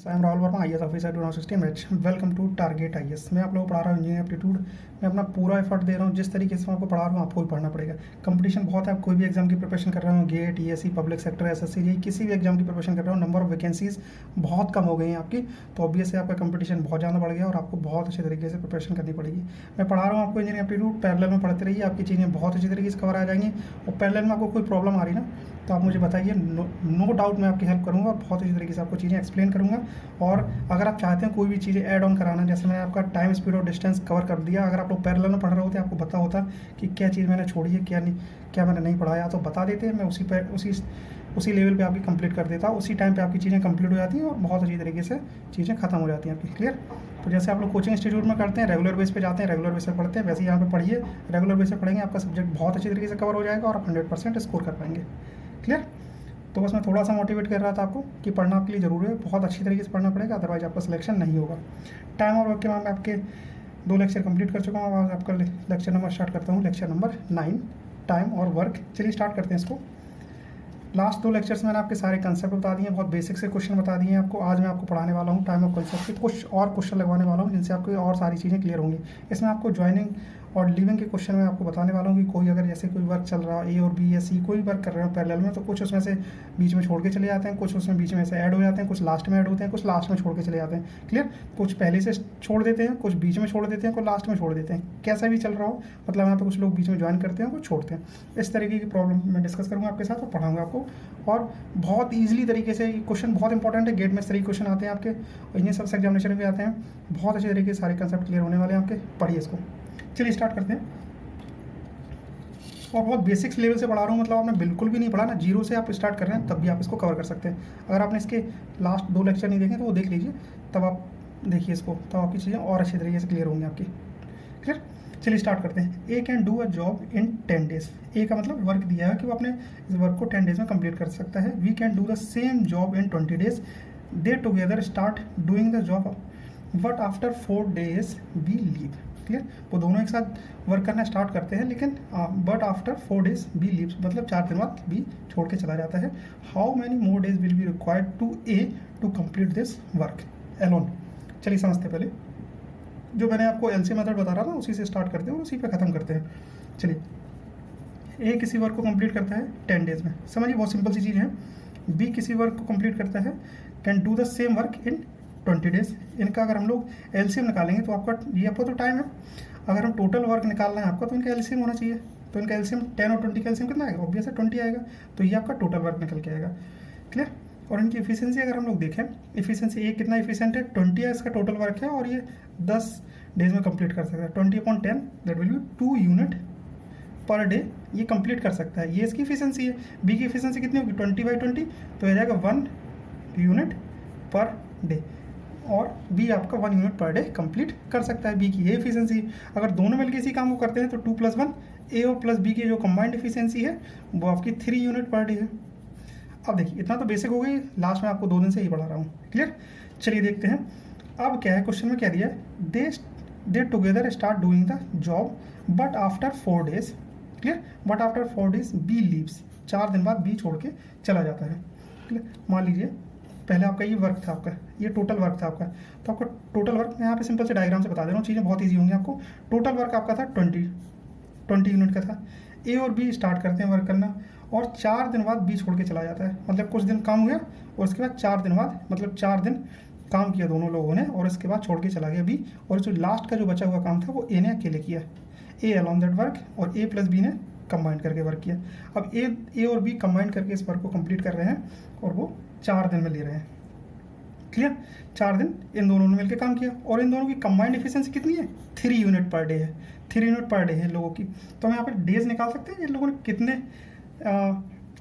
I am Rahul Verma, IAS officer 2016 batch. Welcome to target IAS। मैं आप लोगों को पढ़ा रहा हूँ इंजीनियरिंग एप्टीट्यूड। मैं अपना पूरा एफर्ट दे रहा हूँ। जिस तरीके से मैं आपको पढ़ा रहा हूँ आपको भी पढ़ना पड़ेगा। कंपटीशन बहुत है। आप कोई भी एग्जाम की प्रिपरेशन कर रहे हो, GATE, ESE, public sector, SSC, किसी भी एग्जाम की प्रिपरेशन कर रहे हो, नंबर ऑफ वैकेंसीज बहुत कम हो गई हैं आपकी, तो ऑब्वियसली आपका कंपटीशन बहुत ज़्यादा बढ़ गया और आपको बहुत अच्छे तरीके से प्रिपरेशन करनी पड़ेगी। मैं पढ़ा रहा हूँ आपको इंजीनियरिंग एप्टीट्यूड, पैरेलल में पढ़ते रहिए, आपकी चीज़ें बहुत अच्छी तरीके से कवर आ जाएंगी। और पैरेलल में आपको कोई प्रॉब्लम आ रही ना तो आप मुझे बताइए, नो डाउट मैं आपकी हेल्प करूँगा और बहुत अच्छी तरीके से आपको चीज़ें एक्सप्लेन करूँगा। और अगर आप चाहते हैं कोई भी चीज़ें ऐड ऑन कराना, जैसे मैंने आपका टाइम, स्पीड और डिस्टेंस कवर कर दिया, अगर आप लोग पैरेलल में पढ़ रहे होते आपको पता होता कि क्या चीज़ मैंने छोड़ी है, क्या नहीं, क्या मैंने नहीं पढ़ाया, तो बता देते हैं। मैं उसी लेवल पे आपकी कंप्लीट कर देता हूँ। उसी टाइम पे आपकी चीज़ें कंप्लीट हो जाती हैं और बहुत अच्छी तरीके से चीज़ें खत्म हो जाती हैं आपकी। क्लियर? तो जैसे आप लोग कोचिंग इंस्टीट्यूट में करते हैं, रेगुलर बेस पे जाते हैं, रेगुलर बेस पे पढ़ते हैं, वैसे ही यहाँ पे पढ़िए। रेगुलर बेस पे पढ़ेंगे आपका सब्जेक्ट बहुत अच्छी तरीके से कवर हो जाएगा और आप 100% स्कोर कर पाएंगे। क्लियर? तो बस मैं थोड़ा सा मोटिवेट कर रहा था आपको कि पढ़ना आपके लिए ज़रूरी है, बहुत अच्छी तरीके से पढ़ना पड़ेगा, अदरवाइज आपका सिलेक्शन नहीं होगा। टाइम और वर्क के बाद मैं आपके 2 लेक्चर कंप्लीट कर चुका हूँ। आज आपका लेक्चर नंबर स्टार्ट करता हूँ, लेक्चर नंबर 9, टाइम और वर्क। चलिए स्टार्ट करते हैं इसको। लास्ट 2 लेक्चर्स मैंने आपके सारे कंसेप्ट बता दिए, बहुत बेसिक से क्वेश्चन बता दिए हैं आपको। आज मैं आपको पढ़ाने वाला हूँ टाइम और कंसेप्ट के कुछ और क्वेश्चन लगवाने वाला हूँ, जिनसे आपको और सारी चीज़ें क्लियर होंगी। इसमें आपको ज्वाइनिंग और लिविंग के क्वेश्चन में आपको बताने वाला हूँ कि कोई अगर जैसे कोई वर्क चल रहा है, A और B या C कोई वर्क कर रहे हो पैरेलल में, तो कुछ उसमें से बीच में छोड़ के चले जाते हैं, कुछ उसमें बीच में से ऐड हो जाते हैं, कुछ लास्ट में ऐड होते हैं, कुछ लास्ट में छोड़ के चले जाते हैं। क्लियर? कुछ पहले से छोड़ देते हैं, कुछ बीच में छोड़ देते हैं, कुछ लास्ट में छोड़ देते हैं। कैसा भी चल रहा हो, मतलब यहाँ पे कुछ लोग बीच में ज्वाइन करते हैं, कुछ छोड़ते हैं। इस तरीके की प्रॉब्लम मैं डिस्कस करूँगा आपके साथ और पढ़ाऊँगा आपको। और बहुत ईजिली तरीके से क्वेश्चन बहुत इंपॉर्टेंट है, गेट में इस तरीके क्वेश्चन आते हैं आपके, और इंजीनियर सब एग्जामिनेशन में भी आते हैं। बहुत अच्छे तरीके से सारे कंसेप्ट क्लियर होने वाले हैं आपके। पढ़िए इसको। चलिए स्टार्ट करते हैं। और बहुत बेसिक्स लेवल से पढ़ा रहा हूँ, मतलब आपने बिल्कुल भी नहीं पढ़ा ना, जीरो से आप स्टार्ट कर रहे हैं, तब भी आप इसको कवर कर सकते हैं। अगर आपने इसके लास्ट 2 लेक्चर नहीं देखे तो वो देख लीजिए, तब आप देखिए इसको, तब आपकी चीज़ें और अच्छी तरीके से क्लियर होंगी आपकी। क्लियर? चलिए स्टार्ट करते हैं। A can do a job in 10 days. A का मतलब वर्क दिया है कि वो अपने इस वर्क को 10 डेज में कंप्लीट कर सकता है। We can do the same job in 20 days. They together start doing the job but after 4 days we leave. Clear? वो दोनों एक साथ वर्क करना स्टार्ट करते हैं, लेकिन but after 4 days B leaves, मतलब 4 दिन बाद बी छोड़ के चला जाता है। How many more days will be required to A to complete this work alone. चलिए समझते पहले, जो मैंने आपको एलसी मेथड बता रहा था उसी से स्टार्ट करते हैं और उसी पे ख़त्म करते हैं। चलिए, ए किसी वर्क को कंप्लीट करता है 10 डेज में, समझिए बहुत सिंपल सी चीज़ है। बी किसी वर्क को कंप्लीट करता है, can do the same work in 20 days. इनका अगर हम लोग एलसीएम निकालेंगे तो आपका ये आपका तो टाइम है, अगर हम टोटल वर्क निकालना है आपका तो इनका एलसीएम होना चाहिए। तो इनका एलसीएम 10 और 20 का एलसीएम कितना आएगा? ऑब्वियस है 20 आएगा। तो ये आपका टोटल वर्क निकल के आएगा। क्लियर? और इनकी इफिशियंसी अगर हम लोग देखें, इफिशियंसी ये कितना इफिशियंट है, 20 इसका टोटल वर्क है और ये 10 डेज में कंप्लीट कर सकता है। 20/10 that will be 2 unit per day ये कंप्लीट कर सकता है। ये इसकी इफिशियंसी है। बी की इफिशियंसी कितनी होगी? 20/20, तो हो जाएगा 1 यूनिट पर डे, और बी आपका 1 यूनिट पर डे कंप्लीट कर सकता है। बी की ये इफिशियंसी। अगर दोनों मिलकर इसी काम को करते हैं तो 2+1 ए और प्लस बी की जो कंबाइंड इफिशियंसी है वो आपकी 3 यूनिट पर डे है। अब देखिए, इतना तो बेसिक हो गई, लास्ट में आपको 2 दिन से ही पढ़ा रहा हूँ। क्लियर? चलिए देखते हैं अब क्या है। क्वेश्चन में क्या दिया है? They together start doing the job but after 4 days. Clear? But after 4 days B leaves. 4 दिन बाद बी छोड़ के चला जाता है। क्लियर? मान लीजिए पहले आपका ये वर्क था, आपका ये टोटल वर्क था आपका, तो आपका टोटल वर्क मैं यहाँ पे सिंपल से डायग्राम से बता दे रहा हूँ, चीज़ें बहुत ईजी होंगी आपको। टोटल वर्क आपका था 20 यूनिट का था। ए और बी स्टार्ट करते हैं वर्क करना और 4 दिन बाद बी छोड़ के चला जाता है। मतलब कुछ दिन काम हुआ और उसके बाद 4 दिन बाद, मतलब 4 दिन काम किया दोनों लोगों ने और इसके बाद छोड़ के चला गया बी, और जो लास्ट का जो बचा हुआ काम था वो ए ने अकेले किया। ए अलॉन दैट वर्क और ए प्लस बी ने कंबाइन करके वर्क किया। अब ए और बी कंबाइन करके इस वर्क को कंप्लीट कर रहे हैं और वो 4 दिन में ले रहे हैं। क्लियर? 4 दिन इन दोनों ने मिलकर काम किया और इन दोनों की कंबाइंड एफिशिएंसी कितनी है? 3 यूनिट पर डे है। 3 यूनिट पर डे है लोगों की। तो हम यहाँ पे डेज निकाल सकते हैं, इन लोगों ने कितने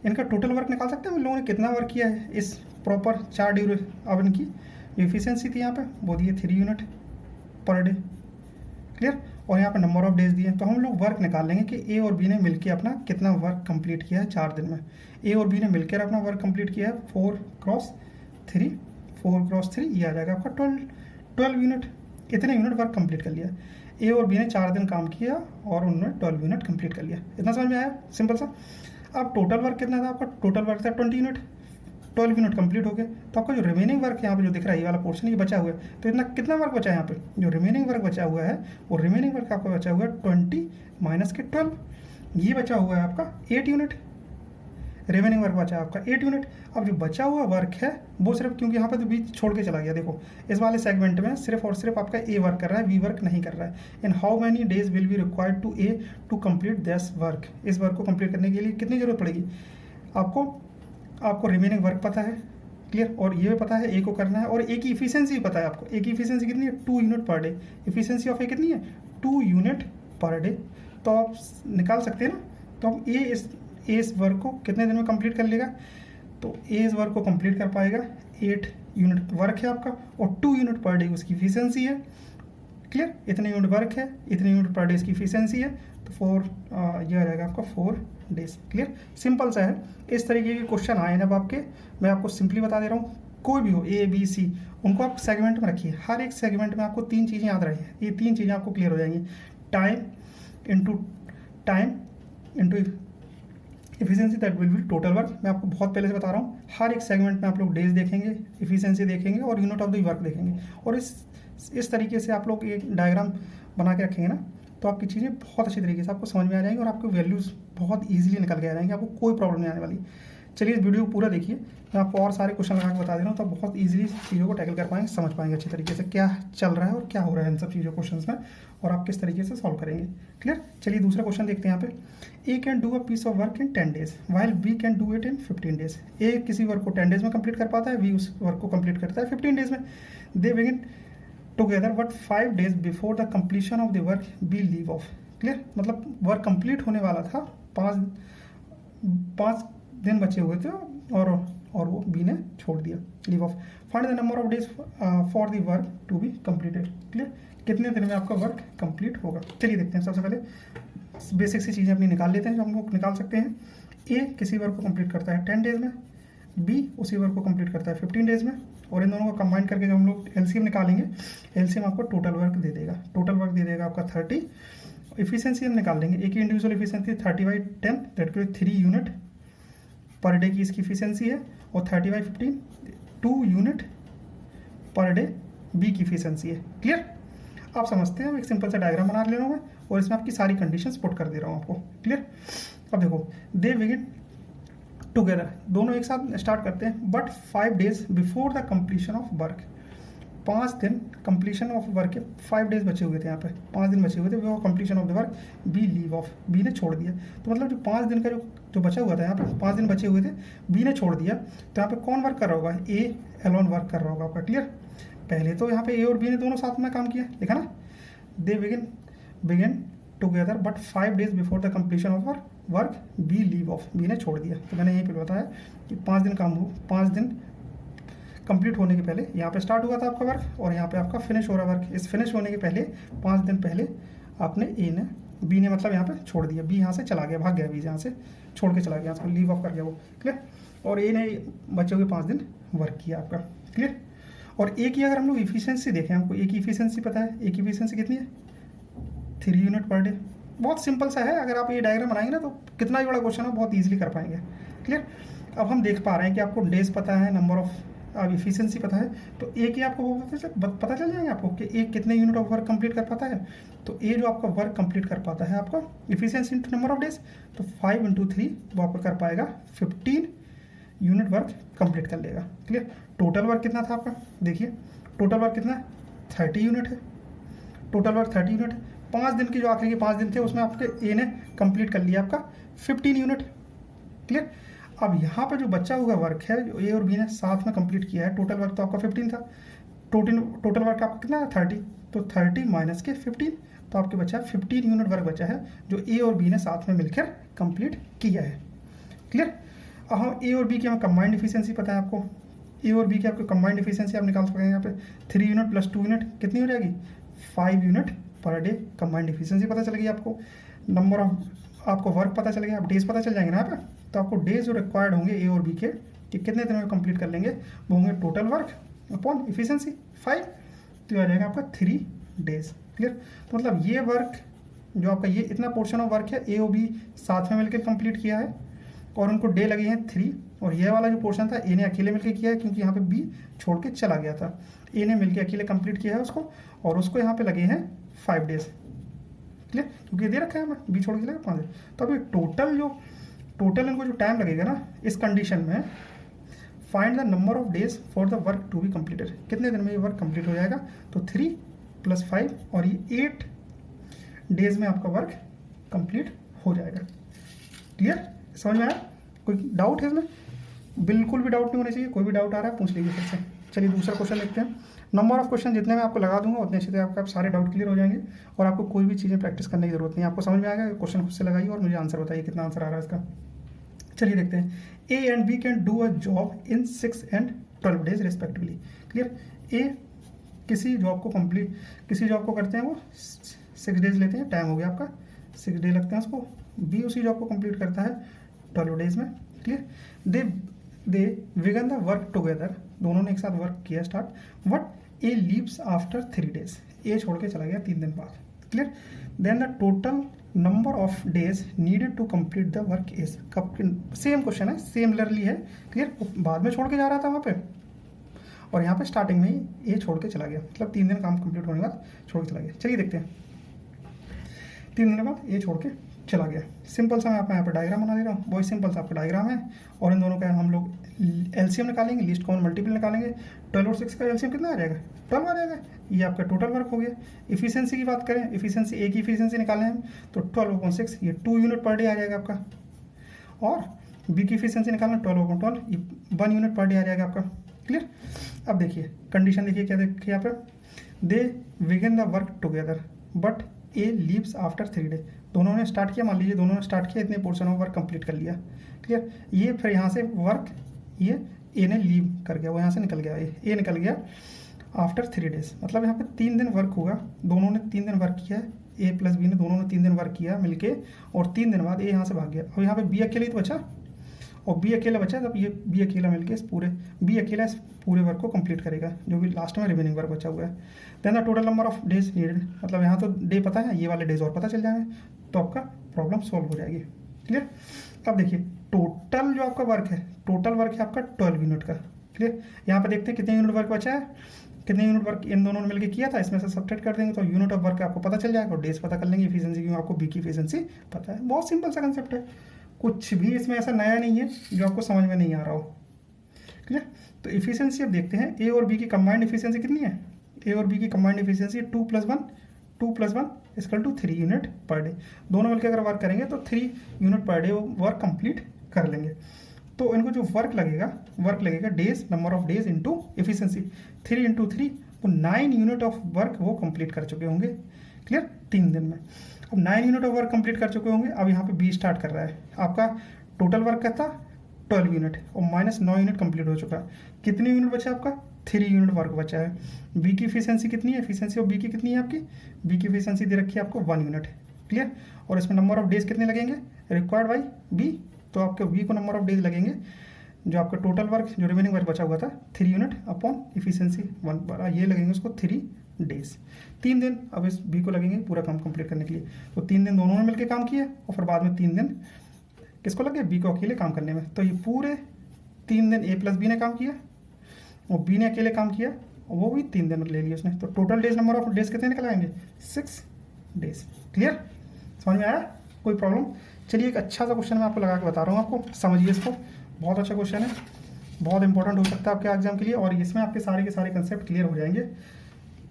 इनका टोटल वर्क निकाल सकते हैं, इन लोगों ने कितना वर्क किया है इस प्रॉपर 4 ड्यूरेशन। अब इनकी एफिशिएंसी थी यहाँ पे वो दिए 3 यूनिट पर डे। क्लियर? और यहाँ पे नंबर ऑफ डेज दिए, तो हम लोग वर्क निकाल लेंगे कि ए और बी ने मिलकर अपना कितना वर्क कंप्लीट किया है 4 दिन में। ए और बी ने मिलकर अपना वर्क कंप्लीट किया है 4x3, 4x3 ये आ जाएगा आपका 12 यूनिट। इतने यूनिट वर्क कंप्लीट कर लिया। ए और बी ने 4 दिन काम किया और उन्होंने 12 यूनिट कंप्लीट कर लिया। इतना समझ में आया? सिंपल सा। अब टोटल वर्क कितना था आपका? टोटल वर्क था 20 यूनिट। 12 यूनिट कंप्लीट हो गया। तो आपका जो रिमेनिंग वर्क यहाँ पे जो दिख रहा है ये वाला पोर्शन ये बचा हुआ है, तो इतना कितना वर्क बचा है यहाँ पे, जो रिमेनिंग वर्क बचा हुआ है वो रिमेनिंग वर्क आपका बचा हुआ है 20 माइनस के 12, ये बचा हुआ है आपका 8 यूनिट। रिमेनिंग वर्क बचा है आपका 8 यूनिट। अब जो बचा हुआ वर्क है वो सिर्फ, क्योंकि यहाँ पे तो बीच छोड़ के चला गया, देखो इस वाले सेगमेंट में सिर्फ और सिर्फ आपका ए वर्क कर रहा है, बी वर्क नहीं कर रहा है। In how many days will be required to A to complete this work, इस वर्क को कंप्लीट करने के लिए कितनी जरूरत पड़ेगी आपको रिमेनिंग वर्क पता है, क्लियर, और ये भी पता है ए को करना है, और ए की इफिशियंसी भी पता है आपको। ए की इफिशियंसी कितनी है, 2 unit per day, efficiency of ए कितनी है 2 यूनिट पर डे। तो आप निकाल सकते हैं ना, तो हम ए इस वर्क को कितने दिन में कंप्लीट कर लेगा, तो ए इस वर्क को कंप्लीट कर पाएगा, 8 यूनिट वर्क है आपका और 2 यूनिट पर डे उसकी इफिशियंसी है, क्लियर, इतने यूनिट वर्क है, इतने यूनिट पर डे इसकी इफिशियंसी है, तो ये आ जाएगा आपका 4 डेज, क्लियर, सिंपल सा है। इस तरीके के क्वेश्चन आए जब आपके, मैं आपको सिंपली बता दे रहा हूँ, कोई भी हो ए बी सी, उनको आप सेगमेंट में रखिए, हर एक सेगमेंट में आपको 3 चीज़ें याद रही हैं, ये 3 चीज़ें आपको क्लियर हो जाएंगी, time into efficiency that will be total work. मैं आपको बहुत पहले से बता रहा हूँ, हर एक सेगमेंट में आप लोग डेज देखेंगे, इफिशियंसी देखेंगे और यूनिट ऑफ द वर्क देखेंगे, और इस तरीके से आप लोग एक डायग्राम बना के रखेंगे ना, तो आपकी चीज़ें बहुत अच्छी तरीके से आपको समझ में आ जाएंगी और आपके वैल्यूज़ बहुत ईजिली निकल के आ जाएंगे, आपको कोई प्रॉब्लम नहीं आने वाली। चलिए इस वीडियो को पूरा देखिए, मैं आपको और सारे क्वेश्चन लगा के बता दे रहा हूँ, तो आप बहुत ईजिली चीज़ों को टैकल कर पाएंगे, समझ पाएंगे अच्छी तरीके से क्या चल रहा है और क्या हो रहा है इन सब चीज़ों क्वेश्चन में, और आप किस तरीके से सॉल्व करेंगे, क्लियर। चलिए दूसरा क्वेश्चन देखते हैं यहाँ पे, A can do a piece of work in 10 days while B can do it in 15 days. A किसी वर्क को 10 डेज में कंप्लीट कर पाता है, बी उस वर्क को कंप्लीट करता है 15 डेज में। दे begin together but 5 days before the completion of the work B leave of, clear, मतलब वर्क कंप्लीट होने वाला था, 5 दिन बचे हुए थे और वो बी ने छोड़ दिया, leave off. Find the number of days for the work to be completed, clear, कितने दिन में आपका वर्क कंप्लीट होगा। चलिए देखते हैं, सबसे पहले बेसिक सी चीज़ें अपनी निकाल लेते हैं जो हम लोग निकाल सकते हैं। ए किसी वर्क को कंप्लीट करता है 10 डेज में, बी उसी वर्क को कंप्लीट करता है 15 डेज में, और इन दोनों को कंबाइन करके जब हम लोग एलसीएम निकालेंगे, एलसीएम आपको टोटल वर्क दे देगा, टोटल वर्क दे देगा आपका 30। इफिशियंसी हम निकाल लेंगे, एक इंडिविजुअल इफिशियंसी 30/10 दैट को 3 यूनिट पर डे की इसकी इफिशियंसी है, और 30/15 2 यूनिट पर डे बी की इफिशियंसी है, क्लियर। आप समझते हैं, एक सिंपल सा डायग्राम बना ले रहा हूँ मैं, और इसमें आपकी सारी कंडीशंस पुट कर दे रहा हूँ आपको, क्लियर। अब देखो, दे बिगिन टुगेदर, दोनों एक साथ स्टार्ट करते हैं, but 5 days before the completion of work, 5 दिन कंप्लीशन ऑफ वर्क के 5 डेज बचे हुए थे, यहाँ पे 5 दिन बचे हुए थे वो completion of the work, B leave off, B ने छोड़ दिया। तो मतलब जो 5 दिन का जो बचा हुआ था, यहाँ पे 5 दिन बचे हुए थे, बी ने छोड़ दिया, तो यहाँ पे कौन वर्क कर रहा होगा, ए एलोन वर्क कर रहा होगा आपका, क्लियर। पहले तो यहाँ पे ए और बी ने दोनों साथ में काम किया, लिखा ना, they begin together but 5 days before the completion of work B leave off, B ने छोड़ दिया। तो मैंने यहीं पे बताया कि 5 दिन कंप्लीट होने के पहले यहाँ पे स्टार्ट हुआ था आपका वर्क, और यहाँ पे आपका फिनिश हो रहा वर्क। इस फिनिश होने के पहले 5 दिन पहले आपने बी ने मतलब यहाँ पे छोड़ दिया, बी यहाँ से चला गया, भाग गया, बी यहाँ से छोड़ के चला गया, यहाँ से लीव ऑफ कर गया वो, क्लियर। और ए ने बचे हुए 5 दिन वर्क किया आपका, क्लियर। और ए की अगर हम लोग इफिशियंसी देखें, हमको ए की इफिशियंसी पता है, ए की इफिशियंसी कितनी है 3 यूनिट पर डे। बहुत सिंपल सा है, अगर आप ये डायग्राम बनाएंगे ना तो कितना ही बड़ा क्वेश्चन है बहुत ईजिली कर पाएंगे, क्लियर। अब हम देख पा रहे हैं कि आपको डेज पता है, नंबर ऑफ अब इफिशियंसी पता है, तो ए की आपको पता चल जाएंगे आपको कि ए कितने यूनिट ऑफ वर्क कंप्लीट कर पाता है। तो ए जो आपका वर्क कंप्लीट कर पाता है आपका efficiency into number of days, तो 5 × 3 वो आपको कर पाएगा 15 यूनिट वर्क कंप्लीट कर लेगा, क्लियर। टोटल वर्क कितना था आपका, देखिए टोटल वर्क कितना है 30 यूनिट है, टोटल वर्क 30 यूनिट है। 5 दिन की जो आखिरी के 5 दिन थे उसमें आपके ए ने कंप्लीट कर लिया आपका 15 यूनिट, क्लियर। अब यहाँ पे जो बचा हुआ वर्क है जो ए और बी ने साथ में कंप्लीट किया है, टोटल वर्क तो आपका 15 था, टोटल वर्क आपका कितना है 30, तो 30 माइनस के 15, तो आपके बचा 15 यूनिट वर्क बचा है जो ए और बी ने साथ में मिलकर कंप्लीट किया है, क्लियर। अब हम ए और बी की हमें कंबाइंड इफिशियंसी पता है आपको, ए और बी की आपको कंबाइंड इफिशियंसी आप निकाल सकते हैं। यहाँ पे 3 यूनिट प्लस 2 यूनिट कितनी हो जाएगी 5 unit per day, combined efficiency पता चल गई आपको। नंबर ऑफ आपको वर्क पता चल गया, आप डेज पता चल जाएंगे ना यहाँ पे, तो आपको डेज जो रिक्वायर्ड होंगे ए और बी के कि कितने दिन में कंप्लीट कर लेंगे, वो होंगे टोटल वर्क अपॉन इफिशियंसी 5, तो आ जाएगा आपका 3 डेज, क्लियर। तो मतलब ये वर्क जो आपका ये इतना पोर्शन ऑफ वर्क है ए और बी साथ में मिलकर कंप्लीट किया है, और उनको डे लगे हैं 3 और ये वाला जो पोर्शन था ए ने अकेले मिलकर किया है, क्योंकि यहाँ पे बी छोड़ के चला गया था। ए ने मिलकर अकेले कंप्लीट किया है उसको, और उसको यहाँ पे लगे हैं 5 डेज। क्लियर, क्योंकि दे रखा है हमें बी छोड़ के लगे 5 डेज। तो अभी टोटल इनको जो टाइम लगेगा ना इस कंडीशन में, find the number of days for the work to be completed, कितने दिन में ये वर्क कंप्लीट हो जाएगा। तो 3 + 5 और ये 8 डेज में आपका वर्क कंप्लीट हो जाएगा। क्लियर, समझ में आया? कोई डाउट है इसमें? बिल्कुल भी डाउट नहीं होना चाहिए। कोई भी डाउट आ रहा है पूछ लीजिए फिर से। चलिए दूसरा क्वेश्चन देखते हैं। नंबर ऑफ क्वेश्चन जितने मैं आपको लगा दूंगा उतने अच्छे से आपका सारे डाउट क्लियर हो जाएंगे, और आपको कोई भी चीज़ें प्रैक्टिस करने की जरूरत नहीं है। आपको समझ में आएगा, क्वेश्चन खुद से लगाइए और मुझे आंसर बताइए कितना आंसर आ रहा है इसका। चलिए देखते हैं। A and B can do a job in 6 and 12 days respectively. Clear, A किसी जॉब को करते हैं वो 6 डेज लेते हैं, टाइम हो गया आपका 6 डे लगते हैं उसको। बी उसी जॉब को कंप्लीट करता है 12 डेज में। Clear, they began the work together, दोनों ने एक साथ वर्क किया start. But A leaves after 3 days, A छोड़ के चला गया 3 दिन बाद। Clear, then the total number of days needed to complete the work is, same question है, सिमिलरली है। क्लियर, बाद में छोड़ के जा रहा था वहाँ पे, और यहाँ पे स्टार्टिंग में ही ए छोड़ के चला गया, मतलब 3 दिन काम कंप्लीट होने के बाद छोड़ के चला गया। चलिए देखते हैं। 3 दिन बाद ए छोड़ के चला गया। सिंपल सा मैं आपको यहाँ पर डायग्राम बना दे रहा हूँ, वही सिंपल सा आपका डायग्राम है, और इन दोनों का हम लोग एलसीएम निकालेंगे, लीस्ट कॉमन मल्टीपल निकालेंगे। 12 और 6 का एलसीएम कितना आ जाएगा? 12 आ जाएगा। ये आपका टोटल वर्क हो गया। इफिशियंसी की बात करें, इफिशियंसी ए की इफिशियंसी निकालें हम, तो 12/6 ये 2 यूनिट पर डे आ जाएगा आपका। और बी की इफिशियंसी निकालना 12/12 ये 1 यूनिट पर डे आ जाएगा आपका। क्लियर, अब देखिए कंडीशन देखिए क्या देखिए यहाँ पर, they begin the work together but A leaves after 3 days. दोनों ने स्टार्ट किया, मान लीजिए दोनों ने स्टार्ट किया, इतने पोर्शन ऑफ वर्क कंप्लीट कर लिया। क्लियर, ये फिर यहाँ से वर्क ये ए ने लीव कर गया, वो यहाँ से निकल गया, ए निकल गया आफ्टर 3 डेज, मतलब यहाँ पे 3 दिन वर्क होगा। दोनों ने 3 दिन वर्क किया है, ए प्लस बी ने दोनों ने 3 दिन वर्क किया मिलके, और 3 दिन बाद ए यहाँ से भाग गया। अब यहाँ पे बी अकेले ही तो बचा, और बी अकेला बचा, तब ये बी अकेला मिलके बी अकेला इस पूरे वर्क को कंप्लीट करेगा, जो भी लास्ट में रिमेनिंग वर्क बचा हुआ है। Then the total number of days needed, मतलब यहाँ तो डे पता है, ये वाले डेज और पता चल जाएंगे, तो आपका प्रॉब्लम सॉल्व हो जाएगी। क्लियर, अब देखिए टोटल जो आपका वर्क है, टोटल वर्क है आपका 12 यूनिट का। क्लियर, यहाँ पे देखते हैं कितने यूनिट वर्क बचा है, कितने यूनिट वर्क इन दोनों ने मिलकर किया था, इसमें से सब्ट्रैक्ट कर देंगे तो यूनिट ऑफ वर्क आपको पता चल जाएगा, और डेज पता कर लेंगे एफिशिएंसी, क्योंकि आपको बी की एफिशिएंसी पता है। बहुत सिंपल सा कंसेप्ट है, कुछ भी इसमें ऐसा नया नहीं है जो आपको समझ में नहीं आ रहा हो। क्लियर, तो एफिशिएंसी अब देखते हैं, ए और बी की कंबाइंड एफिशिएंसी कितनी है। ए और बी की combined efficiency 2 + 1 = 3 unit per day. दोनों मिलकर अगर वर्क करेंगे तो 3 यूनिट पर डे वो वर्क कंप्लीट कर लेंगे। तो इनको जो वर्क लगेगा days, number of days into efficiency, 3 × 3 तो 9 यूनिट ऑफ वर्क वो कंप्लीट कर चुके होंगे। क्लियर, 3 दिन में। अब 9 यूनिट ऑफ वर्क कंप्लीट कर चुके होंगे। अब यहाँ पे बी स्टार्ट कर रहा है, आपका टोटल वर्क का था 12 यूनिट और -9 यूनिट कंप्लीट हो चुका है। कितने यूनिट बचा आपका? 3 यूनिट वर्क बचा है। बी की एफिशिएंसी कितनी है? एफिशिएंसी ऑफ बी की कितनी है आपकी? बी की एफिशिएंसी दे रखी है आपको 1 यूनिट। क्लियर, और इसमें नंबर ऑफ डेज कितने लगेंगे रिक्वायर्ड बाई बी, तो आपके बी को नंबर ऑफ डेज लगेंगे जो आपका टोटल वर्क जो रिमेनिंग वर्क बचा हुआ था 3 यूनिट अपॉन एफिशिएंसी 1, ये लगेंगे उसको 3 डेज, 3 दिन अब इस बी को लगेंगे पूरा काम कंप्लीट करने के लिए। तो 3 दिन दोनों ने मिलकर काम किया और फिर बाद में 3 दिन किसको लगे? बी को अकेले काम करने में। तो ये पूरे 3 दिन ए प्लस बी ने काम किया और बी ने अकेले काम किया और वो भी 3 दिन ले लिया उसने। तो total days, number of days कितने निकल आएंगे? 6 डेज। क्लियर, समझ में आया? कोई प्रॉब्लम? चलिए एक अच्छा सा क्वेश्चन मैं आपको लगा के बता रहा हूँ, आपको समझिए इसको, बहुत अच्छा क्वेश्चन है, बहुत इंपॉर्टेंट हो सकता है आपके एग्जाम के लिए, और इसमें आपके सारे के सारे कंसेप्ट क्लियर हो जाएंगे।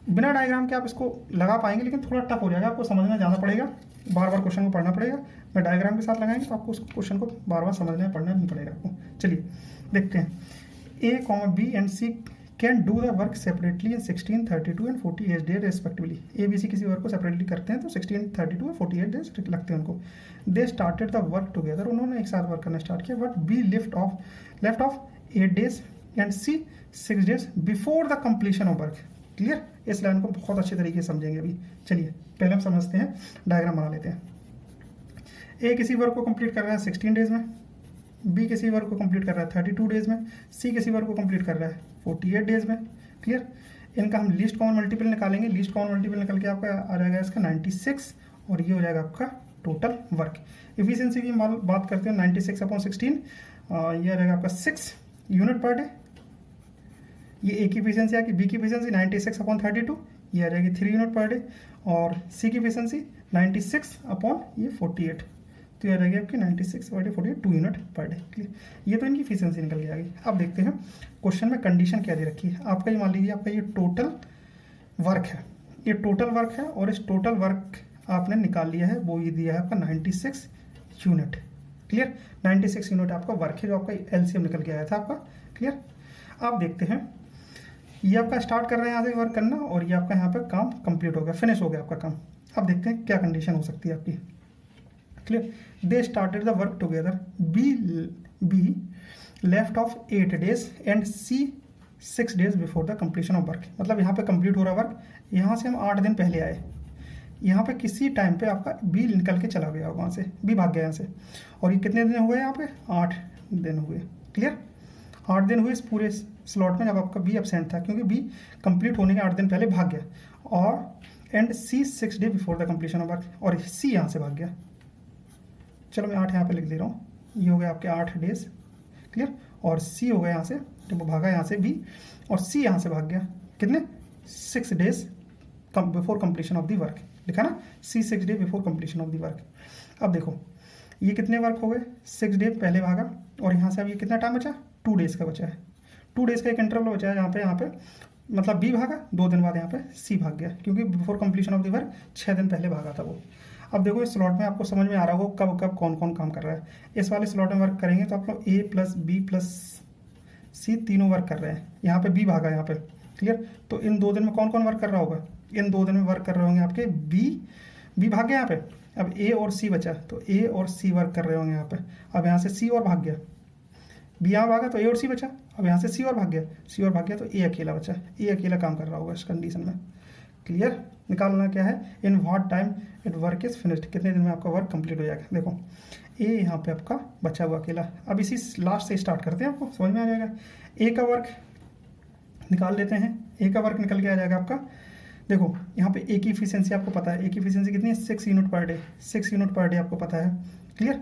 बिना डायग्राम के आप इसको लगा पाएंगे, लेकिन थोड़ा टफ हो जाएगा, आपको समझना जाना पड़ेगा, बार बार क्वेश्चन को पढ़ना पड़ेगा। मैं डायग्राम के साथ लगाएंगे तो आपको उस क्वेश्चन को बार बार समझना पढ़ना नहीं पड़ेगा आपको। चलिए देखते हैं। A, B and C can do the work separately in 16, 32 and 48 days respectively. A B C किसी वर्क को सेपरेटली करते हैं तो 16, 32 और 48 डेज लगते हैं उनको। They started the work together, उन्होंने एक साथ वर्क करना स्टार्ट किया। But B left off 8 days and C 6 days before the completion of work. Clear, इस लाइन को बहुत अच्छे तरीके से समझेंगे अभी। चलिए पहले हम समझते हैं, डायग्राम बना लेते हैं। ए किसी वर्क को कंप्लीट कर रहा है 16 डेज में, बी किसी वर्क को कंप्लीट कर रहा है 32 डेज में, सी किसी वर्क को कंप्लीट कर रहा है 48 डेज में। क्लियर, इनका हम लीस्ट कॉमन मल्टीपल निकालेंगे। लीस्ट कॉमन मल्टीपल निकल के आपका आ जाएगा इसका 96 और ये हो जाएगा आपका टोटल वर्क। एफिशिएंसी की बात करते हैं 96/16, ये आ जाएगा आपका 6 यूनिट पर डे। ये ए की एफिशिएंसी आएगी, बी की एफिशिएंसी 96/32, ये आ जाएगी 3 यूनिट पर डे, और सी की एफिशिएंसी 96/48, तो ये आ जाएगी आपकी 96/48 2 यूनिट पर डे। क्लियर, ये तो इनकी एफिशिएंसी निकल के आ गई। अब देखते हैं क्वेश्चन में कंडीशन क्या दे रखी है। आपका ये मान लीजिए आपका ये टोटल वर्क है, ये टोटल वर्क है, और इस टोटल वर्क आपने निकाल लिया है, वो ये दिया है आपका 96 यूनिट। क्लियर, 96 यूनिट आपका वर्क है, जो आपका एलसीएम निकल के आया था आपका। क्लियर, आप देखते हैं ये आपका स्टार्ट कर रहे हैं यहाँ से वर्क करना, और ये आपका यहाँ पे काम कंप्लीट हो गया, फिनिश हो गया आपका काम। अब देखते हैं क्या कंडीशन हो सकती है आपकी। Clear, they started the work together, B left off 8 days and C 6 days before the completion of work. मतलब यहाँ पे कंप्लीट हो रहा वर्क, यहाँ से हम 8 दिन पहले आए, यहाँ पे किसी टाइम पे आपका बी निकल के चला गया वहाँ से, बी भाग गया यहाँ से, और ये कितने दिन हुए यहाँ पे? 8 दिन हुए। क्लियर, 8 दिन हुए इस पूरे स्लॉट में जब आपका बी एब्सेंट था, क्योंकि बी कंप्लीट होने के 8 दिन पहले भाग गया, और and C 6 day before the completion of work, और सी यहाँ से भाग गया। चलो मैं 8 यहाँ पे लिख दे रहा हूँ, ये हो गया आपके 8 days। क्लियर, और सी हो गया यहाँ से, जब वो भागा यहाँ से बी, और सी यहाँ से भाग गया कितने? 6 days before completion of the work, लिखा ना, सी 6 day before completion of the work. अब देखो ये कितने वर्क हो गए? 6 day पहले भागा, और यहाँ से अब ये कितना टाइम बचा? 2 days का बचा है, 2 days का एक इंटरवल बचा है यहाँ पे मतलब बी भागा, 2 दिन बाद यहाँ पे सी भाग गया, क्योंकि before completion of the work 6 दिन पहले भागा था वो। अब देखो इस स्लॉट में आपको समझ में आ रहा होगा कब कब कौन कौन काम कर रहा है। इस वाले स्लॉट में वर्क करेंगे तो आप लोग ए प्लस बी प्लस सी तीनों वर्क कर रहे हैं, यहाँ पे बी भागा यहाँ पे। क्लियर, तो इन 2 दिन में कौन कौन वर्क कर रहा होगा? इन 2 दिन में वर्क कर रहे होंगे आपके बी भाग गया यहाँ पे, अब ए और सी बचा, तो ए और सी वर्क कर रहे होंगे यहाँ पे। अब यहाँ से सी और भाग गया, बी यहाँ भागा तो ए और सी बचा, अब यहाँ से सी और भाग गया तो ए अकेला बचा, ए अकेला काम कर रहा होगा इस कंडीशन में। क्लियर, निकालना क्या है? In what time it work is finished, कितने दिन में आपका वर्क कंप्लीट हो जाएगा। देखो ए यहाँ पे आपका बचा हुआ अकेला। अब इसी लास्ट से स्टार्ट करते हैं, आपको समझ में आ जाएगा। ए का वर्क निकाल लेते हैं, ए का वर्क निकल के आ जाएगा आपका। देखो यहाँ पे ए की इफिशियंसी आपको पता है, ए की इफिशियंसी कितनी है? 6 unit per day, 6 unit per day आपको पता है। क्लियर,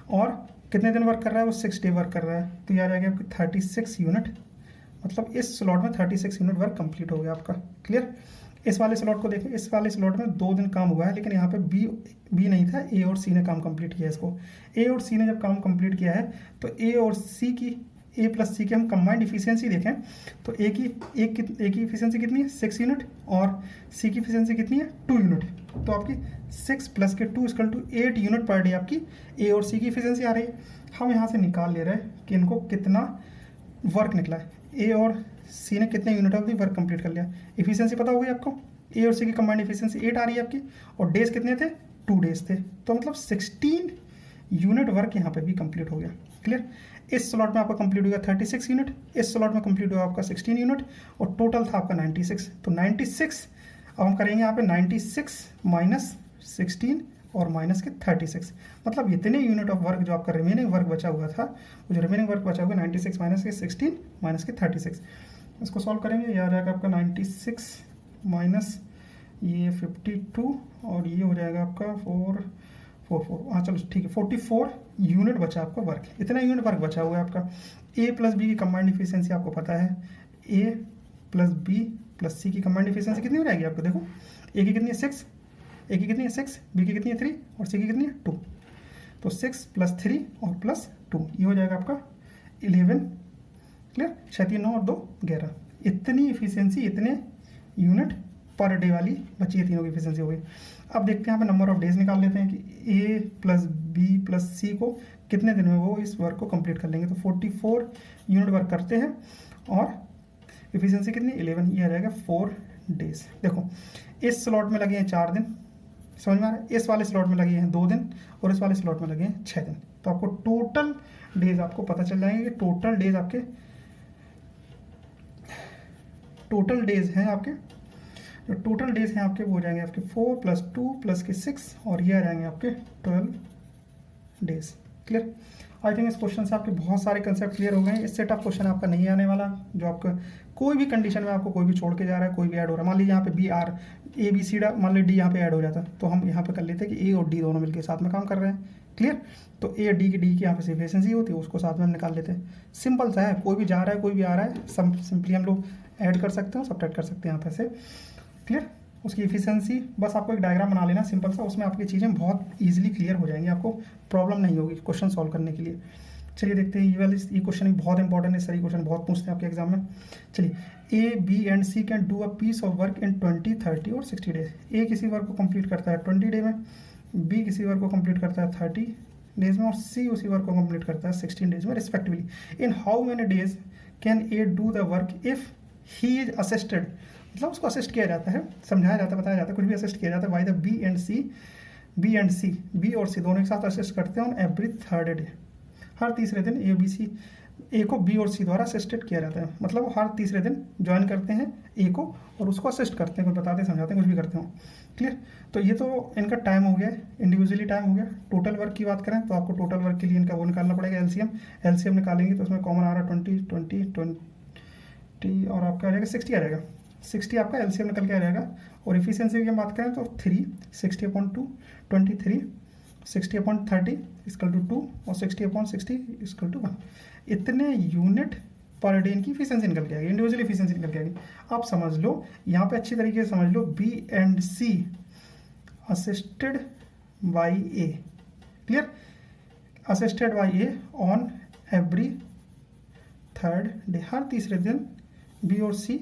और कितने दिन वर्क कर रहा है वो? 6 day वर्क कर रहा है, तो ये आ जाएगा आपकी 36 यूनिट। मतलब इस स्लॉट में 36 यूनिट वर्क कंप्लीट हो गया आपका। क्लियर, इस वाले स्लॉट को देखें, इस वाले स्लॉट में 2 दिन काम हुआ है, लेकिन यहाँ पे बी नहीं था, ए और सी ने काम कंप्लीट किया इसको। ए और सी ने जब काम कंप्लीट किया है तो ए और सी की, ए प्लस सी की हम कंबाइंड इफिशियंसी देखें तो ए की इफिशियंसी कितनी है? 6 यूनिट, और सी की इफिशियंसी कितनी है? 2 यूनिट। तो आपकी 6 + 2 = 8 यूनिट पर डे आपकी ए और सी की इफिशियंसी आ रही है। हम यहाँ से निकाल ले रहे हैं कि इनको कितना वर्क निकला है, ए और सी ने कितने unit of the work complete कर लिया। इफिशियंसी पता होगी आपको, ए और सी की कंबाइंड इफिशियंसी 8 आ रही है आपकी, और डेज कितने थे? 2 days थे, तो मतलब 16 यूनिट वर्क यहाँ पे भी कंप्लीट हो गया। क्लियर, इस स्लॉट में आपका कंप्लीट हो गया 36 यूनिट, इस स्लॉट में कंप्लीट हुआ आपका 16 यूनिट, और टोटल था आपका 96। तो 96 अब हम करेंगे यहाँ पे 96 - 16 और माइनस के 36, मतलब इतने यूनिट ऑफ वर्क जो आपका रिमेनिंग वर्क बचा हुआ था, वो जो रिमेनिंग वर्क बचा हुआ 96 - के 16 - के 36। इसको सॉल्व करेंगे, ये आ जाएगा आपका 96 माइनस ये 52, और ये हो जाएगा आपका 444। हाँ चलो ठीक है, 44 यूनिट बचा आपका वर्क, इतना यूनिट वर्क बचा हुआ है आपका। ए प्लस बी की कंबाइंड इफिशियंसी आपको पता है, ए प्लस बी प्लस सी की कंबाइंड इफिशियंसी कितनी हो जाएगी आपको? देखो ए की कितनी है? 6, ए की कितनी है? 6, बी की कितनी है? 3, और सी की कितनी है? 2। तो 6 + 3 और +2, ये हो जाएगा आपका 11। क्लियर, 6 3 9 और 2 11। इतनी इफिशियंसी, इतने यूनिट पर डे वाली बची है, तीनों की इफिशियंसी हो गई। अब देखते हैं यहाँ पे नंबर ऑफ डेज निकाल लेते हैं कि ए प्लस बी प्लस सी को कितने दिन में वो इस वर्क को कंप्लीट कर लेंगे। तो 44 यूनिट वर्क करते हैं, और इफिशियंसी कितनी? 11, ये आ जाएगा 4 days। देखो इस स्लॉट में लगे हैं 4 दिन, समझ में आ रहा है? इस वाले स्लॉट में लगे हैं 2 दिन, और इस वाले स्लॉट में लगे हैं 6 दिन। तो आपको टोटल डेज आपको पता चल जाएंगे। टोटल डेज आपके, टोटल डेज हैं आपके, जो टोटल डेज हैं आपके वो हो जाएंगे आपके 4 + 2 + 6, और ये आ जाएंगे आपके 12 डेज। क्लियर, आई थिंक इस क्वेश्चन से आपके बहुत सारे कंसेप्ट क्लियर हो गए हैं। इससे टफ क्वेश्चन आपका नहीं आने वाला, जो आपका कोई भी कंडीशन में आपको कोई भी छोड़ के जा रहा है, कोई भी ऐड हो रहा है। मान लीजिए यहाँ पे B R A B C D, मान लीजिए डी यहाँ पे ऐड हो जाता तो हम यहाँ पे कर लेते कि ए और डी दोनों मिलकर साथ में काम कर रहे हैं। क्लियर? तो ए डी की यहाँ पे एफिशिएंसी होती है, उसको साथ में हम निकाल लेते हैं। सिंपल सा है, कोई भी जा रहा है कोई भी आ रहा है, सिंपली हम लोग ऐड कर सकते हैं, सब्ट्रैक्ट कर सकते हैं यहाँ पे से। क्लियर? उसकी एफिशिएंसी, बस आपको एक डायग्राम बना लेना सिंपल सा, उसमें आपकी चीज़ें बहुत ईजिली क्लियर हो जाएंगी, आपको प्रॉब्लम नहीं होगी क्वेश्चन सॉल्व करने के लिए। चलिए देखते हैं, ये क्वेश्चन भी बहुत इंपॉर्टेंट है, सारी क्वेश्चन बहुत पूछते हैं आपके एग्जाम में। चलिए, A B and C can do a piece of work in 20, 30 और 60 डेज। ए किसी वर्क को कंप्लीट करता है 20 डे में, बी किसी वर्क को कंप्लीट करता है 30 डेज में, और सी उसी वर्क को कंप्लीट करता है 16 डेज में respectively. In how many days can a do the work if he is assisted, मतलब उसको असिस्ट किया जाता है, समझाया जाता है, बताया जाता है, कुछ भी असिस्ट किया जाता है by the B and C, B और सी दोनों एक साथ असिस्ट करते हैं ऑन एवरी थर्ड डे, हर तीसरे दिन ए बी सी, ए को बी और सी द्वारा असिस्टेड किया जाता है, मतलब वो हर तीसरे दिन ज्वाइन करते हैं ए को और उसको असिस्ट करते हैं, कुछ बताते हैं, समझाते हैं, कुछ भी करते हो। क्लियर? तो ये तो इनका टाइम हो गया, इंडिविजुअली टाइम हो गया। टोटल वर्क की बात करें तो आपको टोटल वर्क के लिए इनका वो निकालना पड़ेगा, एलसीएम निकालेंगे तो उसमें कॉमन आ रहा है 20 20 20 और आपका आ जाएगा 60 आ जाएगा, 60 आपका एलसीएम निकल के आ जाएगा। और इफिशिएंसी की हम बात करें तो 3 60/2 23 60/30 इक्वल टू 2 और 60/60 इक्वल टू 1। इतने यूनिट पर डे इनकी इफिशिएंसी निकल के आएगी, इंडिविजुअल इफिशिएंसी निकल के आएगी। आप समझ लो यहाँ पे अच्छी तरीके से समझ लो, B and C assisted by A. Clear? Assisted by A on every third day, हर तीसरे दिन बी और सी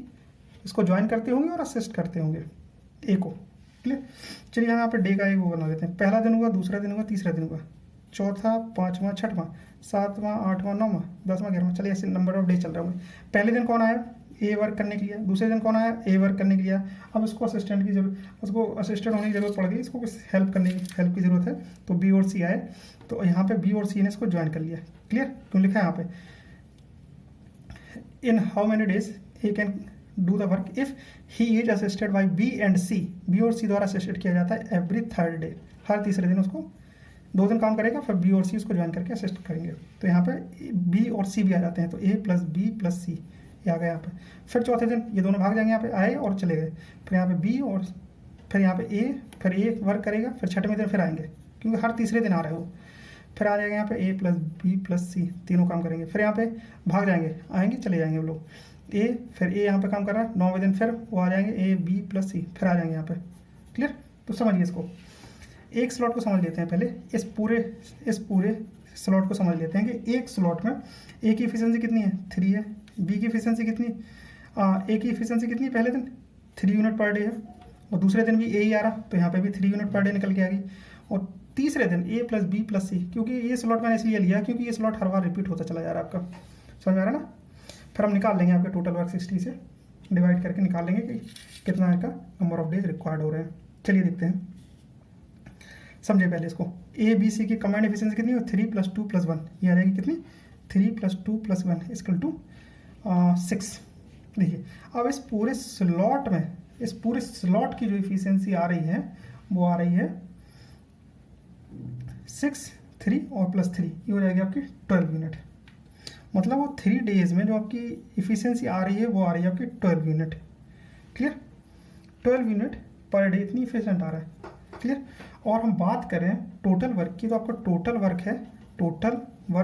इसको ज्वाइन करते होंगे और असिस्ट करते होंगे ए को। क्लियर? चलिए यहाँ पे डे का एक वो बना लेते हैं, पहला दिन हुआ, दूसरा दिन हुआ, तीसरा दिन हुआ, चौथा, पाँचवां, छठवां, सातवां, आठवां, नौवां, 10वां, 11वां, चलिए ऐसे नंबर ऑफ डे चल रहा है। पहले दिन कौन आया? ए वर्क करने के लिए। दूसरे दिन कौन आया? ए वर्क करने के लिए। अब इसको असिस्टेंट की जरूरत, उसको असिस्टेंट होने की जरूरत पड़ गई, इसको कुछ हेल्प की जरूरत है, तो बी और सी आए, तो यहाँ पे बी और सी ने इसको ज्वाइन कर लिया। क्लियर? क्यों लिखा है यहाँ पे? इन how many days he can do the work if he is assisted by B and C, B और C द्वारा असिस्टेड किया जाता है एवरी थर्ड डे, हर तीसरे दिन उसको 2 दिन काम करेगा, फिर B और C उसको ज्वाइन करके असिस्ट करेंगे। तो यहाँ पे B और C भी आ जाते हैं, तो A plus B plus C ये आ गया यहाँ पे। फिर चौथे दिन ये दोनों भाग जाएंगे, यहाँ पे आए और चले गए, फिर यहाँ पे B और फिर यहाँ पे A, फिर A वर्क करेगा, फिर छठवें दिन फिर आएंगे, क्योंकि हर तीसरे दिन आ रहे हो, फिर आ जाएगा यहाँ पे A plus B plus C, तीनों काम करेंगे, फिर यहाँ पे भाग जाएंगे, आएंगे चले जाएंगे वो लोग, ए, फिर ए यहाँ पे काम कर रहा है, 9वें दिन फिर वो आ जाएंगे ए बी प्लस सी, फिर आ जाएंगे यहाँ पे। क्लियर? तो समझिए इसको, एक स्लॉट को समझ लेते हैं पहले, इस पूरे स्लॉट को समझ लेते हैं कि एक स्लॉट में ए की इफिशिएंसी कितनी है? 3 है। बी की इफिशिएंसी कितनी? ए की इफिशिएंसी कितनी है? पहले दिन 3 यूनिट पर डे है, और दूसरे दिन भी ए ही आ रहा, तो यहाँ पे भी 3 यूनिट पर डे निकल के आ गई। और तीसरे दिन ए प्लस बी प्लस सी, क्योंकि ये स्लॉट मैंने इसलिए लिया क्योंकि ये स्लॉट हर बार रिपीट होता चला जा रहा है आपका, समझ आ रहा है ना? फिर हम निकाल लेंगे आपके टोटल वर्क 60 से डिवाइड करके निकाल लेंगे कि कितना इनका नंबर ऑफ डेज रिक्वायर्ड हो रहे हैं। चलिए देखते हैं, समझे पहले इसको। ए बी सी की कमांड एफिशिएंसी कितनी है? 3 + 2 + 1, ये आ जाएगी कितनी? 3 + 2 + 1 इक्वल टू 6। देखिए अब इस पूरे स्लॉट की जो इफिशिएंसी आ रही है वो आ रही है 6, 3 और +3, ये हो जाएगी आपकी 12 यूनिट। मतलब वो 3 डेज में जो आपकी इफिशिएंसी आ रही है वो आ रही है आपकी 12 unit. Clear? 12 unit per day इतनी इफिशिएंट आ रहा है। क्लियर? और हम बात करें टोटल वर्क की, तो आपका टोटल वर्क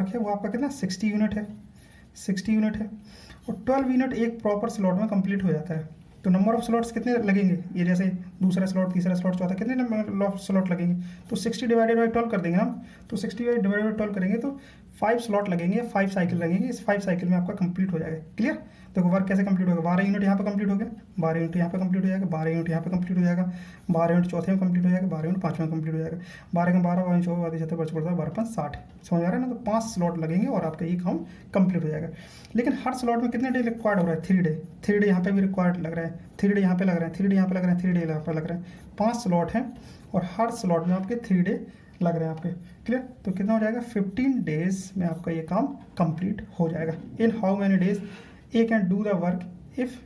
है वो आपका कितना? 60 यूनिट है, 60 यूनिट है, और 12 यूनिट एक प्रॉपर स्लॉट में कंप्लीट हो जाता है। तो नंबर ऑफ स्लॉट्स कितने लगेंगे? ये जैसे दूसरा स्लॉट, तीसरा स्लॉट, चौथा, कितने नंबर ऑफ स्लॉट लगेंगे? तो 60 डिवाइडेड बाई 12 कर देंगे ना, तो 60 डिवाइडेड बाई 12 करेंगे तो 5 स्लॉट लगेंगे, 5 साइकिल लगेंगे, इस 5 साइकिल में आपका कंप्लीट हो जाएगा। क्लियर? देखो वर्क कैसे कंप्लीट होगा, 12 यूनिट यहाँ पे कंप्लीट हो गया, 12 यूनिट यहाँ पे कंप्लीट हो जाएगा, 12 यूनिट यहाँ पे कंप्लीट हो जाएगा, 12 यूनिट चौथे में कंप्लीट हो जाएगा, 12 यूनिट पाँचवें में कंप्लीट हो जाएगा, 12 का 12, 12 चौबीस, 12 छत्तीस, 12 12 5 60। समझ आ रहा है ना? तो 5 स्लॉट लगेंगे और आपका ये काम कंप्लीट हो जाएगा। लेकिन हर स्लॉट में कितने डे रिक्वायर्ड हो रहा है? 3 डे। 3 डे यहाँ पे भी रिक्वायर्ड लग रहा है, 3 डे यहाँ पे लग रहा है, 3 डे यहाँ पे लग रहा है, 3 डे यहाँ पे लग रहा है, 5 स्लॉट हैं और हर स्लॉट में आपके 3 डे लग रहे हैं आपके। क्लियर? तो कितना हो जाएगा? 15 डेज में आपका ये काम कंप्लीट हो जाएगा। In how many days A can do the work if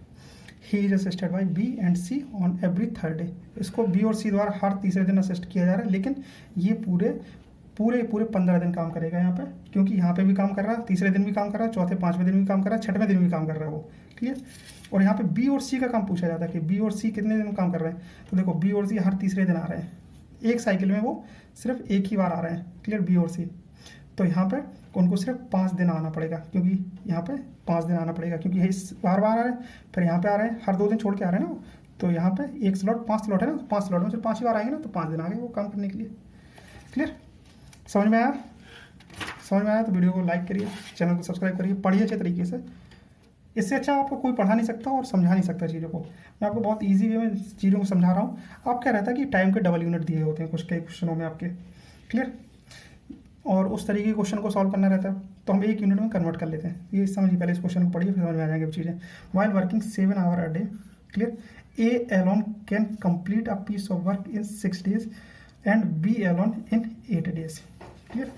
he is assisted by B and C on every third day. इसको बी और सी द्वारा हर तीसरे दिन असिस्ट किया जा रहा है, लेकिन ये पूरे पूरे 15 दिन काम करेगा यहाँ पे, क्योंकि यहाँ पे भी काम कर रहा है, तीसरे दिन भी काम कर रहा है, चौथे पाँचवें दिन भी काम कर रहा है, छठवें दिन भी काम कर रहा है वो। क्लियर। और यहाँ पे बी और सी का काम पूछा जाता है कि बी और सी कितने दिन काम कर रहे हैं। तो देखो बी और सी हर तीसरे दिन आ रहे हैं, एक साइकिल में वो सिर्फ एक ही बार आ रहे हैं। क्लियर, बी और सी। तो यहाँ पे उनको सिर्फ 5 दिन आना पड़ेगा, क्योंकि यहाँ पे 5 दिन आना पड़ेगा, क्योंकि इस बार बार आ रहे हैं, फिर यहाँ पे आ रहे हैं, हर 2 दिन छोड़ के आ रहे हैं ना। तो यहाँ पे एक स्लॉट 5 स्लॉट है ना, तो 5 स्लॉट में सिर्फ 5 ही बार आएंगे ना, तो 5 दिन आ गए वो काम करने के लिए। क्लियर, समझ में आया? समझ में आया तो वीडियो को लाइक करिए, चैनल को सब्सक्राइब करिए, पढ़िए अच्छे तरीके से। इससे अच्छा आपको कोई पढ़ा नहीं सकता और समझा नहीं सकता चीज़ों को। मैं आपको बहुत इजी वे में चीज़ों को समझा रहा हूँ। आप क्या रहता है कि टाइम के डबल यूनिट दिए होते हैं कुछ कई क्वेश्चनों में आपके। क्लियर, और उस तरीके के क्वेश्चन को सॉल्व करना रहता है, तो हम 1 यूनिट में कन्वर्ट कर लेते हैं। ये समझिए, पहले इस क्वेश्चन को पढ़िए, फिर समझ में आ जाएंगे वो चीज़ें। While working 7 hour a day, clear, A alone can complete a piece of work in 6 days and B alone in 8 days। Clear,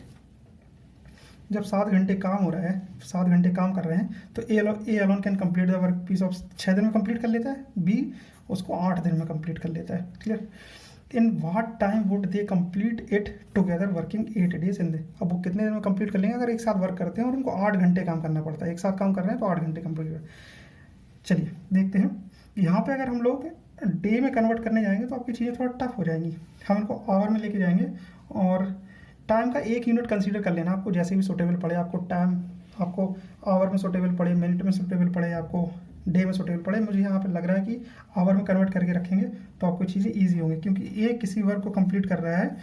जब 7 घंटे काम हो रहा है, 7 घंटे काम कर रहे हैं, तो A alone can complete the work piece of 6 दिन में कंप्लीट कर लेता है, बी उसको 8 दिन में कंप्लीट कर लेता है। Clear, in what time would they complete it together working 8 days इन दे। अब वो कितने दिन में कंप्लीट कर लेंगे अगर एक साथ वर्क करते हैं और उनको 8 घंटे काम करना पड़ता है। एक साथ काम कर रहे हैं तो 8 घंटे कंप्लीट कर। चलिए देखते हैं, यहाँ पे अगर हम लोग डे में कन्वर्ट करने जाएंगे तो आपकी चीज़ें थोड़ा टफ हो जाएंगी। हम इनको आवर में लेके जाएंगे और टाइम का 1 यूनिट कंसीडर कर लेना, आपको जैसे भी सूटेबल पड़े। आपको टाइम, आपको आवर में सूटेबल पड़े, मिनट में सूटेबल पड़े, आपको डे में सूटेबल पड़े। मुझे यहाँ पे लग रहा है कि आवर में कन्वर्ट करके रखेंगे तो आपको चीज़ें ईजी होंगी, क्योंकि एक किसी वर्क को कंप्लीट कर रहा है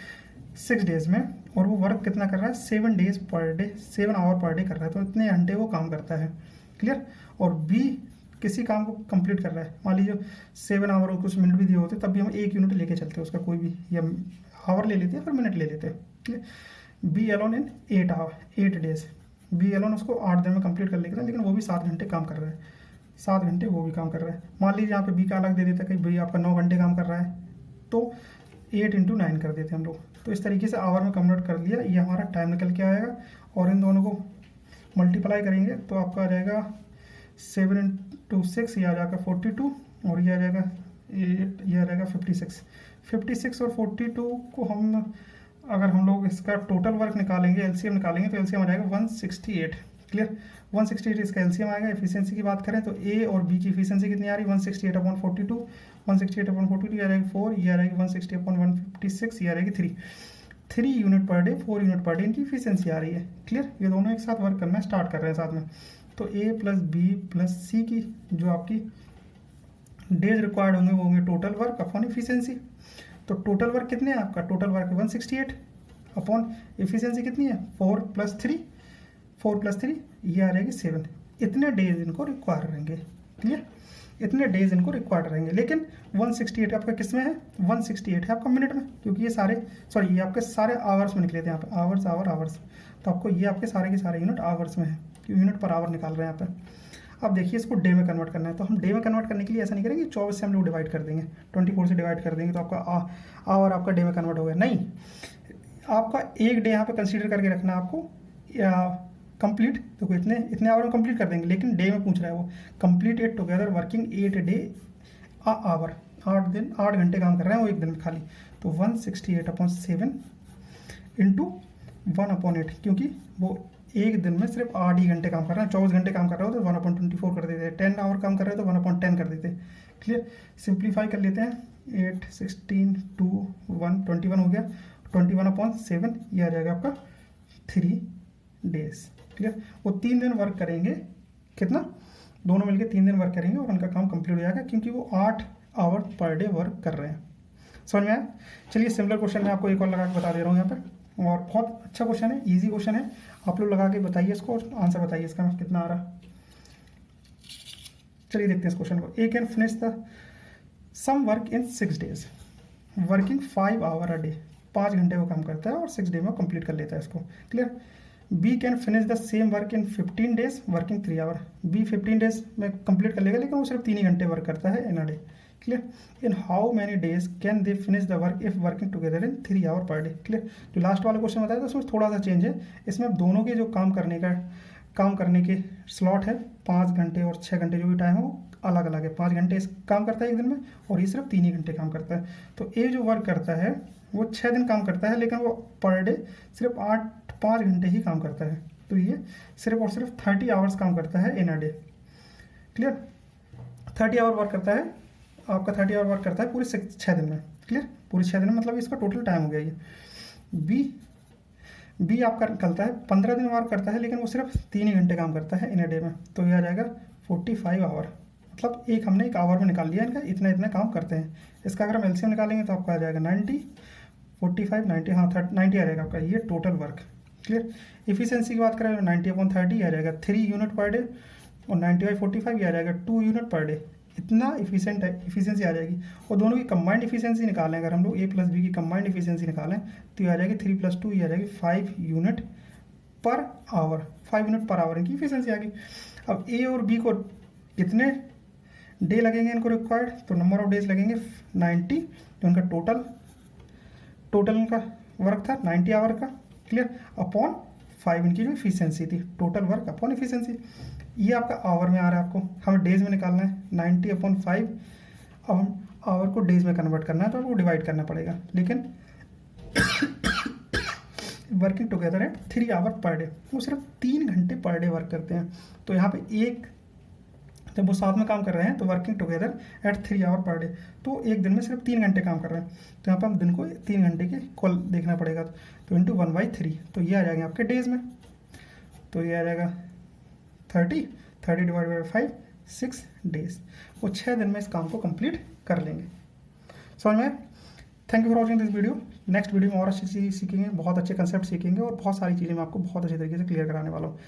6 days में और वो वर्क कितना कर रहा है 7 days per day, 7 our per day कर रहा है, तो इतने घंटे वो काम करता है। क्लियर, और बी किसी काम को कंप्लीट कर रहा है, मान लीजिए 7 आवर और कुछ मिनट भी दिए होते तब भी हम 1 यूनिट लेके चलते हैं उसका, कोई भी, या आवर ले लेते हैं फिर मिनट ले लेते हैं। Clear, B alone in 8 days, B alone उसको 8 दिन में कंप्लीट कर लेगा, लेकिन वो भी 7 घंटे काम कर रहा है, 7 घंटे वो भी काम कर रहा है। मान लीजिए यहाँ पे बी का अलग दे देता है कि भाई आपका 9 घंटे काम कर रहा है, तो 8 × 9 कर देते हैं हम लोग। तो इस तरीके से आवर में कन्वर्ट कर लिया, ये हमारा टाइम निकल के आएगा। और इन दोनों को मल्टीप्लाई करेंगे तो आपका आ जाएगा 7 × 6, ये आ जाएगा 42, और ये आ जाएगा 8, ये आ जाएगा 56। 56 और 42 को हम अगर हम लोग इसका टोटल वर्क निकालेंगे, एलसीएम निकालेंगे, तो एलसीएम आ जाएगा 168। क्लियर, 168 इसका एलसीएम आएगा। एफिशिएंसी की बात करें तो ए और बी की एफिशिएंसी कितनी आ रही है 168/42, 168/42 ये आ जाएगी 4, ये आ जाएगी 160/156, ये आ जाएगी 3 unit per day, 4 unit per day इनकी एफिशिएंसी आ रही है। क्लियर, ये दोनों एक साथ वर्क करना स्टार्ट कर रहे हैं साथ में। तो ए प्लस बी प्लस सी की जो आपकी डेज रिक्वायर्ड होंगे वो होंगे टोटल वर्क अपॉन एफिशिएंसी। तो टोटल वर्क कितने हैं आपका, टोटल वर्क 168 अपॉन एफिशिएंसी कितनी है 4 + 3, 4 + 3 ये आ जाएगी 7। इतने डेज इनको रिक्वायर रहेंगे। क्लियर, इतने डेज इनको रिक्वायर्ड रहेंगे। लेकिन 168 आपका किस में है, 168 है आपका मिनट में, क्योंकि ये सारे, सॉरी ये आपके सारे आवर्स में निकले थे यहाँ पे, आवर्स आवर आवर्स, तो आपको ये आपके सारे के सारे यूनिट आवर्स में है, क्योंकि यूनिट पर आवर निकाल रहे हैं यहाँ पे। अब देखिए इसको डे में कन्वर्ट करना है, तो हम डे में कन्वर्ट करने के लिए ऐसा नहीं करेंगे 24 से हम लोग डिवाइड कर देंगे, 24 से डिवाइड कर देंगे तो आपका आवर आपका डे में कन्वर्ट हो गया। नहीं, आपका एक डे यहाँ पे कंसीडर करके रखना है आपको, या कंप्लीट, तो इतने आवर में कंप्लीट कर देंगे, लेकिन डे में पूछ रहा है वो, complete it together working 8 day hour, 8 दिन 8 घंटे काम कर रहे हैं वो एक दिन में खाली। तो 168/7 इंटू 1/8, क्योंकि वो एक दिन में सिर्फ 8 ही घंटे काम कर रहे हैं, 24 घंटे काम कर रहे हो तो 1/24 कर देते हैं, 10 आवर काम कर रहे हो तो 1/10 कर देते हैं। क्लियर, सिंप्लीफाई कर लेते हैं, 8, 16, 2, 1, 21 हो गया, 21/7 ये आ जाएगा आपका 3 days। क्लियर, वो 3 दिन वर्क करेंगे, कितना, दोनों मिलकर 3 दिन वर्क करेंगे और उनका काम कंप्लीट हो जाएगा, क्योंकि वो 8 आवर पर डे वर्क कर रहे हैं। समझ में आया? चलिए सिमिलर क्वेश्चन मैं आपको एक और लगा के बता दे रहा हूँ यहाँ पर, और बहुत अच्छा क्वेश्चन है, इजी क्वेश्चन है। आप लोग लगा के बताइए इसको और आंसर बताइए इसका कितना आ रहा। चलिए देखते हैं इस क्वेश्चन को। A can finish the sum work in 6 days working 5 hour a day, 5 घंटे वो काम करता है और 6 डे में कंप्लीट कर लेता है इसको। Clear, B can finish the same work in 15 days working 3 hour, B 15 days में कंप्लीट कर लेगा, लेकिन वो सिर्फ 3 ही घंटे वर्क करता है in a day. Clear, in how many days can they finish the work if working together in 3 hour per day. Clear, जो लास्ट वाला क्वेश्चन बताया था उसमें थोड़ा सा चेंज है, इसमें दोनों के जो काम करने के स्लॉट है 5 घंटे और 6 घंटे जो भी टाइम है वो अलग अलग है। 5 घंटे काम करता है एक दिन में और ये सिर्फ 3 ही घंटे काम करता है। तो ये जो वर्क करता है वो 6 दिन काम करता है, लेकिन वो पर डे सिर्फ 5 घंटे ही काम करता है। तो ये सिर्फ और सिर्फ 30 आवर्स काम करता है in a day. Clear? 30 hour work करता है आपका, 30 आवर वर्क करता है पूरे 6 दिन में। क्लियर? पूरे 6 दिन में, मतलब इसका टोटल टाइम हो गया ये। बी आपका निकलता है 15 दिन वर्क करता है, लेकिन वो सिर्फ 3 ही घंटे काम करता है इन अ डे में। तो ये आ जाएगा 45 आवर, मतलब हमने एक आवर में निकाल लिया इनका, इतना इतना काम करते हैं। इसका अगर हम एलसीएम निकालेंगे तो आपका आ जाएगा 90, 45, 90, हाँ 90 आ जाएगा आपका ये टोटल वर्क। क्लियर? इफिशियंसी की बात करें तो 90/30 आ जाएगा 3 यूनिट पर डे, और 90/45 आ जाएगा 2 यूनिट पर डे। इतना इफिशिएंट है, इफिशियंसी आ जाएगी। और दोनों की कंबाइंड इफिशियंसी निकालें अगर हम लोग, A + B की कंबाइंड इफिशियंसी निकालें तो ये आ जाएगी 3 + 2, ये आ जाएगी 5 unit per hour. 5 unit per hour इनकी इफिशियंसी आ गई। अब A और B को कितने डे लगेंगे इनको रिक्वायर्ड, तो नंबर ऑफ डेज लगेंगे 90, जो उनका टोटल इनका वर्क था 90 आवर का। क्लियर? अपॉन 5 इनकी जो इफिशियंसी थी, टोटल वर्क अपॉन इफिशियंसी। ये आपका आवर में आ रहा है, आपको हमें डेज में निकालना है 90/5। अब हम आवर को डेज में कन्वर्ट करना है तो आपको डिवाइड करना पड़ेगा, लेकिन वर्किंग टुगेदर है 3 आवर पर डे, वो सिर्फ 3 घंटे पर डे वर्क करते हैं। तो यहाँ पे जब वो साथ में काम कर रहे हैं तो working together at 3 hour per day, तो एक दिन में सिर्फ 3 घंटे काम कर रहे हैं। तो यहाँ पर हम दिन को 3 घंटे के कुल देखना पड़ेगा, तो इंटू 1/3, तो ये आ जाएंगे आपके डेज में। तो ये आ जाएगा 30 डिवाइडेड बाई 5, 6 डेज। वो 6 दिन में इस काम को कंप्लीट कर लेंगे। समझ में? Thank you for watching this video. Next video में और अच्छी चीज़ सीखेंगे, बहुत अच्छे कंसेप्ट सीखेंगे और बहुत सारी चीज़ें मैं आपको बहुत अच्छे तरीके से क्लियर कराने वाला हूँ।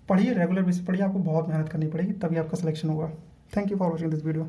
पढ़िए, रेगुलर बेसिस पढ़िए, आपको बहुत मेहनत करनी पड़ेगी, तभी आपका सिलेक्शन होगा। Thank you for watching this video.